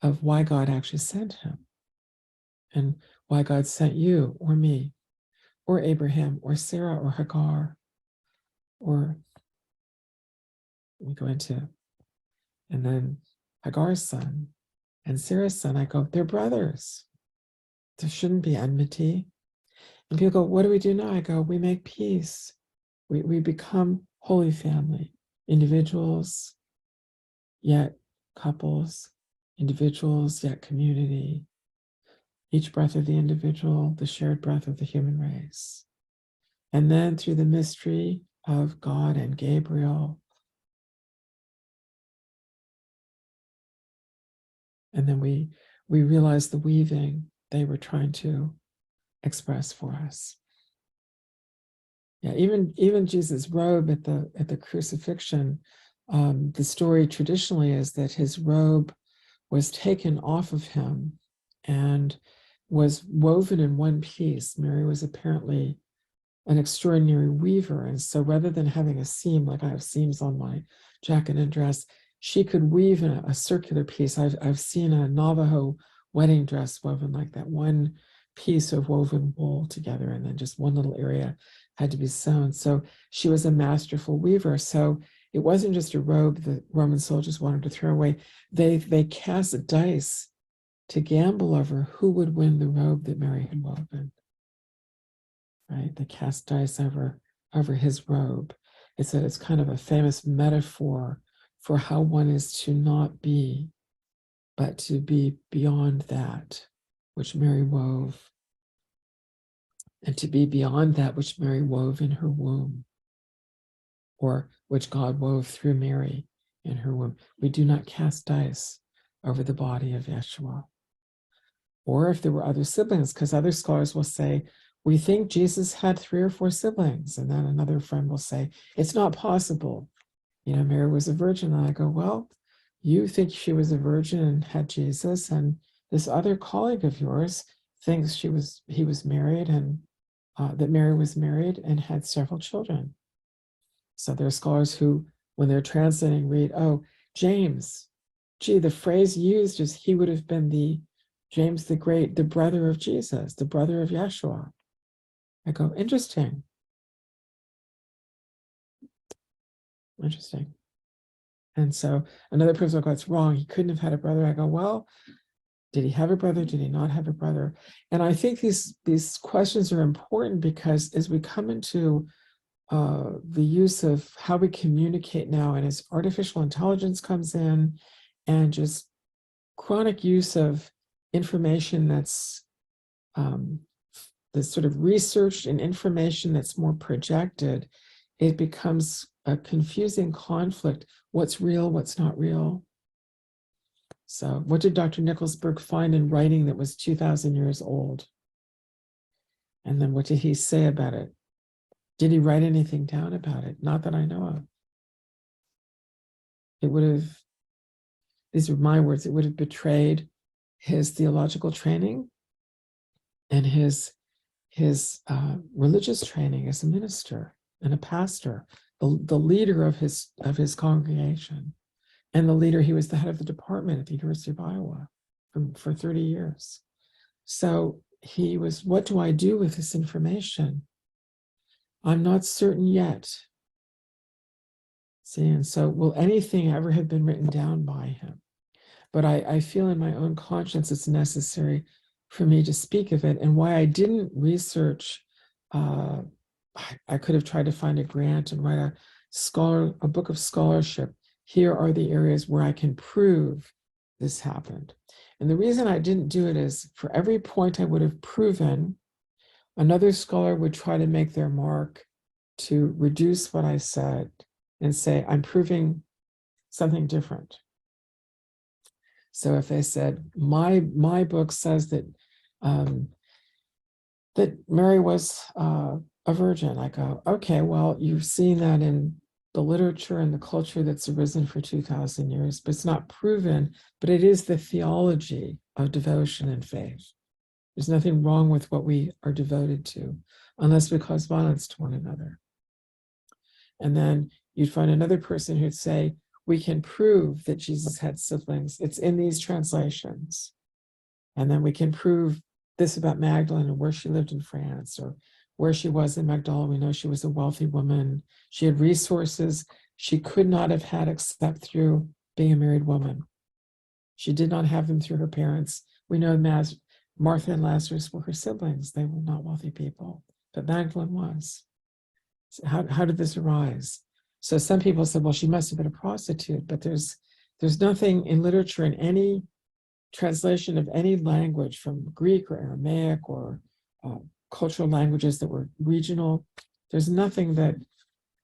of why God actually sent him, and why God sent you or me or Abraham or Sarah or Hagar, or we go into, and then Hagar's son and Sarah's son. I go, they're brothers. There shouldn't be enmity. And people go, what do we do now? I go, we make peace. We become holy family, individuals, yet couples, individuals, yet community. Each breath of the individual, the shared breath of the human race. And then through the mystery of God and Gabriel, and then we realize the weaving they were trying to express for us. Yeah, even Jesus' robe at the crucifixion, the story traditionally is that his robe was taken off of him and was woven in one piece. Mary was apparently an extraordinary weaver, and so rather than having a seam, like I have seams on my jacket and dress, she could weave in a circular piece. I've seen a Navajo wedding dress woven like that, one piece of woven wool together, and then just one little area had to be sewn. So she was a masterful weaver. So it wasn't just a robe that Roman soldiers wanted to throw away. They cast dice to gamble over who would win the robe that Mary had woven. Right? They cast dice over his robe. It's kind of a famous metaphor for how one is to not be, but to be beyond that which Mary wove, and to be beyond that which Mary wove in her womb, or which God wove through Mary in her womb. We do not cast dice over the body of Yeshua. Or if there were other siblings, because other scholars will say, we think Jesus had 3 or 4 siblings. And then another friend will say, it's not possible. Mary was a virgin. And I go, well, you think she was a virgin and had Jesus, and this other colleague of yours thinks he was married, and that Mary was married and had several children. So there are scholars who, when they're translating, read, oh, James. Gee, the phrase used is he would have been the James the Great, the brother of Jesus, the brother of Yeshua. I go, interesting. Interesting. And so another person will go, it's wrong. He couldn't have had a brother. I go, well, did he have a brother? Did he not have a brother? And I think these questions are important, because as we come into the use of how we communicate now, and as artificial intelligence comes in, and just chronic use of information that's sort of researched, and information that's more projected, it becomes a confusing conflict. What's real, what's not real? So what did Dr. Nicholsberg find in writing that was 2,000 years old? And then what did he say about it? Did he write anything down about it? Not that I know of. It would have, these are my words, it would have betrayed his theological training and his religious training as a minister and a pastor, the leader of his congregation, and the leader. He was the head of the department at the University of Iowa for 30 years. So he was, what do I do with this information? I'm not certain yet. See, and so will anything ever have been written down by him? But I feel in my own conscience it's necessary for me to speak of it. And why I didn't research, I could have tried to find a grant and write a book of scholarship. Here are the areas where I can prove this happened. And the reason I didn't do it is, for every point I would have proven, another scholar would try to make their mark to reduce what I said and say, I'm proving something different. So if they said, my book says that that Mary was a virgin, I go, okay, well, you've seen that in the literature and the culture that's arisen for 2,000 years, but it's not proven, but it is the theology of devotion and faith. There's nothing wrong with what we are devoted to, unless we cause violence to one another. And then you'd find another person who'd say, we can prove that Jesus had siblings. It's in these translations. And then we can prove this about Magdalene and where she lived in France, or where she was in Magdala. We know she was a wealthy woman. She had resources she could not have had except through being a married woman. She did not have them through her parents. We know Martha and Lazarus were her siblings. They were not wealthy people, but Magdalene was. So how did this arise? So some people said, well, she must have been a prostitute, but there's nothing in literature, in any translation of any language from Greek or Aramaic or cultural languages that were regional. There's nothing that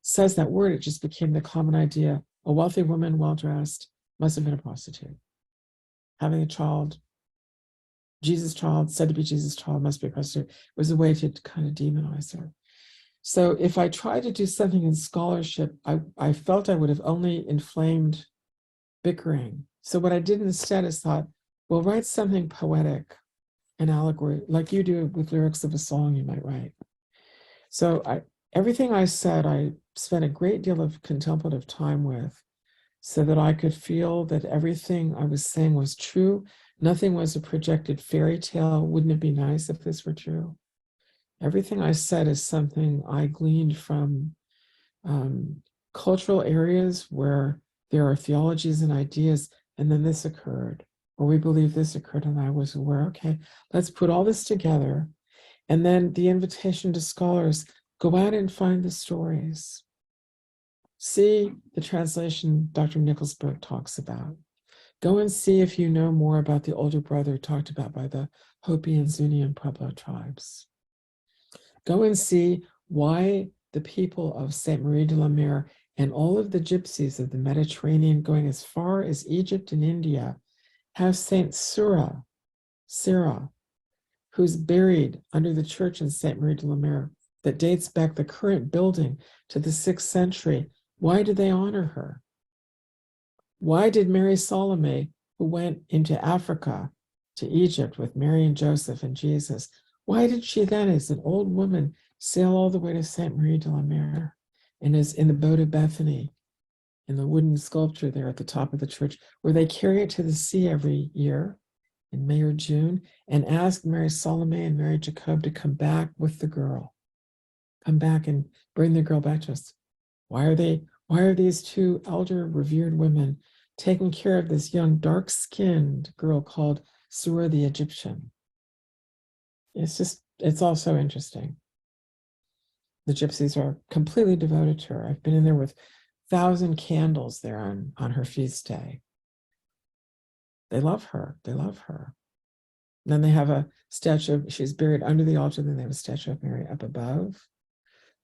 says that word. It just became the common idea. A wealthy woman, well-dressed, must have been a prostitute. Having a child, Jesus' child, said to be Jesus' child, must be a prostitute. It was a way to kind of demonize her. So if I tried to do something in scholarship, I felt I would have only inflamed bickering. So what I did instead is thought, well, write something poetic, an allegory, like you do with lyrics of a song you might write. So everything I said, I spent a great deal of contemplative time with, so that I could feel that everything I was saying was true. Nothing was a projected fairy tale. Wouldn't it be nice if this were true? Everything I said is something I gleaned from cultural areas where there are theologies and ideas, and then this occurred, or we believe this occurred, and I was aware, okay, let's put all this together. And then the invitation to scholars, go out and find the stories. See the translation Dr. Nicholsburg talks about. Go and see if you know more about the older brother talked about by the Hopi and Zuni and Pueblo tribes. Go and see why the people of Sainte Marie de la Mer and all of the gypsies of the Mediterranean going as far as Egypt and India have Saint Sarah, who's buried under the church in Sainte Marie de la Mer that dates back the current building to the 6th century. Why do they honor her? Why did Mary Salome, who went into Africa to Egypt with Mary and Joseph and Jesus, why did she then, as an old woman, sail all the way to Sainte Marie de la Mer and is in the boat of Bethany, in the wooden sculpture there at the top of the church, where they carry it to the sea every year in May or June, and ask Mary Salome and Mary Jacob to come back with the girl. Come back and bring the girl back to us. Why are these two elder revered women taking care of this young dark-skinned girl called Sura the Egyptian? It's all so interesting. The gypsies are completely devoted to her. I've been in there with 1,000 candles there on her feast day. They love her. They love her. And then they have a statue. She's buried under the altar. Then they have a statue of Mary up above.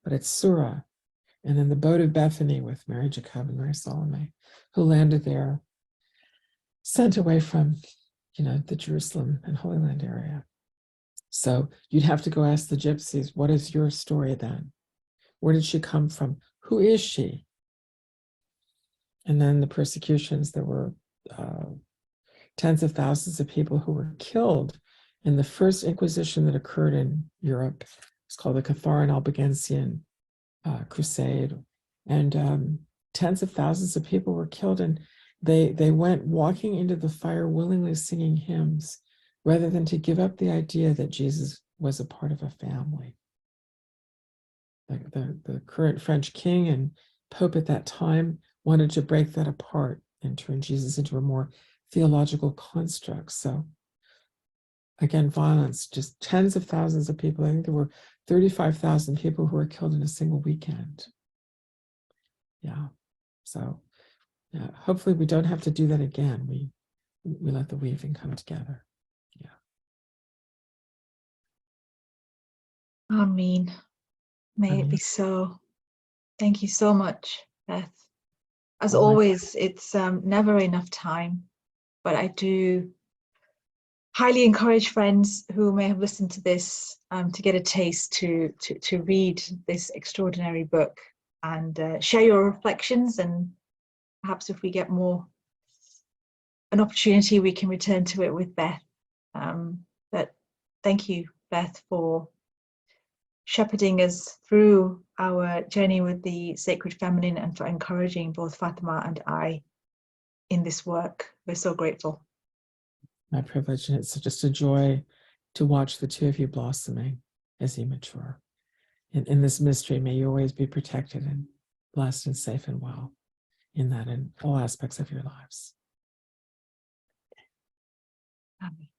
But it's Sura. And then the boat of Bethany with Mary Jacob and Mary Salome, who landed there, sent away from, the Jerusalem and Holy Land area. So you'd have to go ask the gypsies, what is your story then? Where did she come from? Who is she? And then the persecutions, there were tens of thousands of people who were killed in the first Inquisition that occurred in Europe. It's called the Catharan Albigensian Crusade. And tens of thousands of people were killed, and they went walking into the fire willingly singing hymns, rather than to give up the idea that Jesus was a part of a family. The current French king and Pope at that time wanted to break that apart and turn Jesus into a more theological construct. So again, violence, just tens of thousands of people. I think there were 35,000 people who were killed in a single weekend. Yeah. So hopefully we don't have to do that again. We let the weaving come together. Yeah. Amen. May Amen. it be so. Thank you so much, Beth. As All right. always, it's never enough time, but I do highly encourage friends who may have listened to this to get a taste to read this extraordinary book and share your reflections, and perhaps if we get an opportunity, we can return to it with Beth. But thank you, Beth, for shepherding us through our journey with the Sacred Feminine, and for encouraging both Fatima and I in this work. We're so grateful. My privilege, and it's just a joy to watch the two of you blossoming as you mature. In this mystery, may you always be protected and blessed and safe and well in that, in all aspects of your lives. Amen.